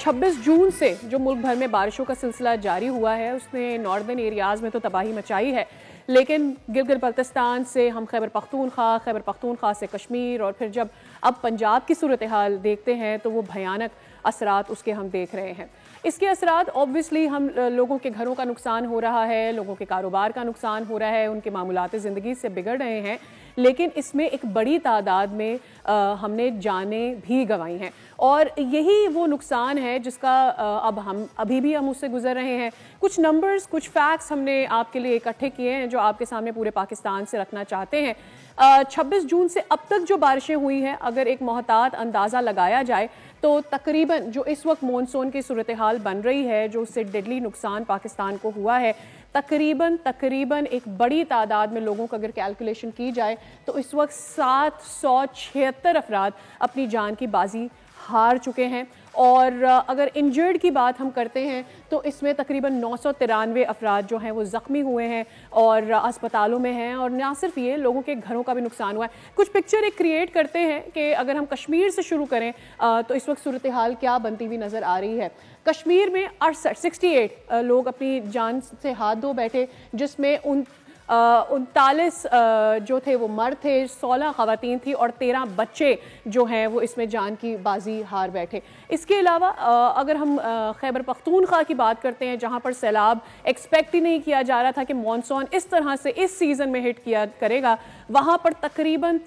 26 जून से जो मुल्क भर में बारिशों का सिलसिला जारी हुआ है उसने नॉर्दर्न एरियाज़ में तो तबाही मचाई है, लेकिन गिलगित बल्तिस्तान से हम खैबर पख्तूनख्वा से कश्मीर और फिर जब अब पंजाब की सूरत हाल देखते हैं तो वो भयानक असरात उसके हम देख रहे हैं। इसके असरात ऑब्वियसली हम लोगों के घरों का नुकसान हो रहा है, लोगों के कारोबार का नुकसान हो रहा है, उनके मामूलात ज़िंदगी से बिगड़ रहे हैं, लेकिन इसमें एक बड़ी तादाद में हमने जानें भी गंवाई हैं और यही वो नुकसान है जिसका अब हम अभी भी हम उससे गुजर रहे हैं। कुछ नंबर्स, कुछ फैक्ट्स हमने आपके लिए इकट्ठे किए हैं जो आपके सामने पूरे पाकिस्तान से रखना चाहते हैं। 26 जून से अब तक जो बारिशें हुई हैं, अगर एक मोहतात अंदाज़ा लगाया जाए तो तकरीबन जो इस वक्त मॉनसून की सूरत हाल बन रही है, जो उससे डेडली नुकसान पाकिस्तान को हुआ है, तकरीबन एक बड़ी तादाद में लोगों को अगर कैलकुलेशन की जाए तो इस वक्त 776 अफराद अपनी जान की बाजी हार चुके हैं। और अगर इंजर्ड की बात हम करते हैं तो इसमें तकरीबन 993 अफराद जो हैं वो ज़ख्मी हुए हैं और अस्पतालों में हैं। और ना सिर्फ ये, लोगों के घरों का भी नुकसान हुआ है। कुछ पिक्चर एक क्रिएट करते हैं कि अगर हम कश्मीर से शुरू करें तो इस वक्त सूरत हाल क्या बनती हुई नज़र आ रही है। कश्मीर में 68 लोग अपनी जान से हाथ धो बैठे, जिसमें 39 जो थे वो मर्द थे, 16 ख़वातीन थी और 13 बच्चे जो हैं वो इसमें जान की बाजी हार बैठे। इसके अलावा अगर हम खैबर पख्तूनख्वा की बात करते हैं, जहाँ पर सैलाब एक्सपेक्ट ही नहीं किया जा रहा था कि मॉनसून इस तरह से इस सीज़न में हिट किया करेगा, वहाँ पर तकरीबन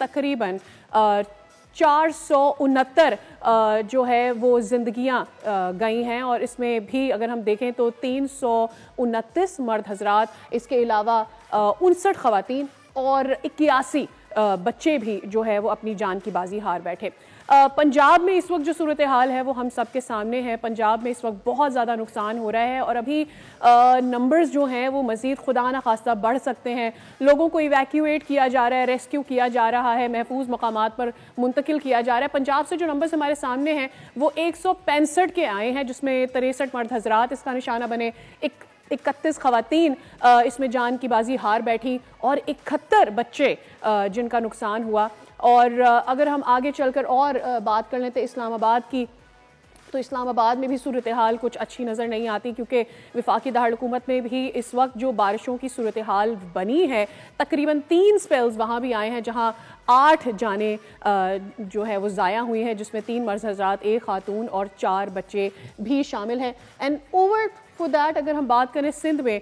469 जो है वो ज़िंदगियाँ गई हैं और इसमें भी अगर हम देखें तो 329 मर्द हजरात, इसके अलावा 59 ख़वातीन और 81 बच्चे भी जो है वो अपनी जान की बाजी हार बैठे। पंजाब में इस वक्त जो सूरत हाल है वो हम सब के सामने है। पंजाब में इस वक्त बहुत ज़्यादा नुकसान हो रहा है और अभी नंबर्स जो हैं वो मज़ीद खुदा न खास्ता बढ़ सकते हैं। लोगों को इवैक्यूएट किया जा रहा है, रेस्क्यू किया जा रहा है, महफूज मकामात पर मुंतकिल किया जा रहा है। पंजाब से जो नंबर्स हमारे सामने हैं वो 165 के आए हैं, जिसमें 63 मर्द हजरात इसका निशाना बने, 31 ख़वातीन इसमें जान की बाजी हार बैठी और 71 बच्चे जिनका नुकसान हुआ। और अगर हम आगे चलकर और बात कर लें तो इस्लामाबाद की, तो इस्लामाबाद में भी सूरत हाल कुछ अच्छी नज़र नहीं आती, क्योंकि वफाकी दारुल-हुकूमत में भी इस वक्त जो बारिशों की सूरत हाल बनी है, तकरीबन 3 स्पेल्स वहाँ भी आए हैं जहाँ 8 जानें जो है वो ज़ाया हुई हैं, जिसमें 3 मर्द हज़रात, 1 खातून और 4 बच्चे भी शामिल हैं। एंड ओवर फॉर दैट अगर हम बात करें सिंध में,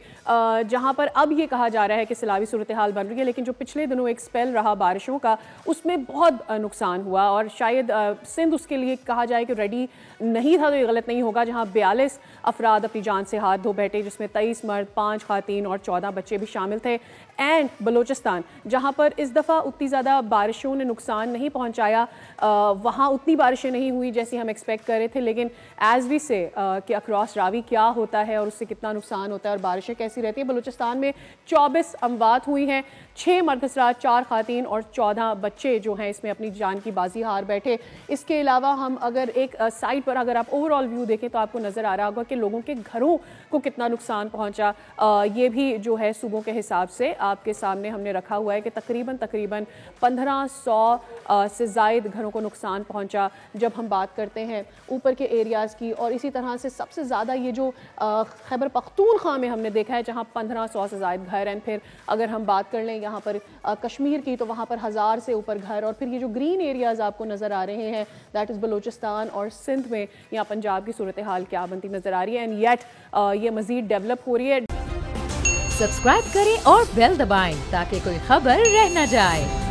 जहाँ पर अब ये कहा जा रहा है कि सैलाबी सूरत हाल बन रही है, लेकिन जो पिछले दिनों एक स्पेल रहा बारिशों का उसमें बहुत नुकसान हुआ और शायद सिंध उसके लिए कहा जाए कि रेडी नहीं था तो ये गलत नहीं होगा, जहाँ 42 अफराद अपनी जान से हाथ धो बैठे, जिसमें 23 मर्द, 5 खातीन और 14 बच्चे भी शामिल थे। एंड बलोचिस्तान, जहाँ पर इस दफ़ा उतनी ज़्यादा बारिशों ने नुकसान नहीं पहुँचाया, वहाँ उतनी बारिशें नहीं हुई जैसी हम एक्सपेक्ट कर रहे थे, लेकिन एज वी से कि अक्रॉस रावी क्या होता है और उससे कितना नुकसान होता है और बारिशें कैसी रहती है। बलूचिस्तान में 24 अमवात हुई हैं, 6 मर्द हज़रात, 4 खातीन और 14 बच्चे जो हैं इसमें अपनी जान की बाजी हार बैठे। इसके अलावा हम अगर एक साइड पर अगर आप ओवरऑल व्यू देखें तो आपको नज़र आ रहा होगा कि लोगों के घरों को कितना नुकसान पहुँचा। ये भी जो है सूबों के हिसाब से आपके सामने हमने रखा हुआ है कि तकरीबन 1500 से ज़ायद घरों को नुकसान पहुँचा जब हम बात करते हैं ऊपर के एरियाज़ की। और इसी तरह से सबसे ज़्यादा ये जो खैबर पख्तूनख्वा में हमने देखा है जहाँ 1500 से ज़ायद घर हैं। फिर अगर हम बात कर लें यहाँ पर कश्मीर की तो वहाँ पर 1000 से ऊपर घर। और फिर ये जो ग्रीन एरियाज़ आपको नज़र आ रहे हैं दैट इज़ बलूचिस्तान और सिंध में, यहाँ पंजाब की सूरत हाल क्या बनती नज़र आ रही है। एंड येट ये मज़ीद डेवलप हो रही है। सब्सक्राइब करें और बेल दबाएं ताकि कोई खबर रह न जाए।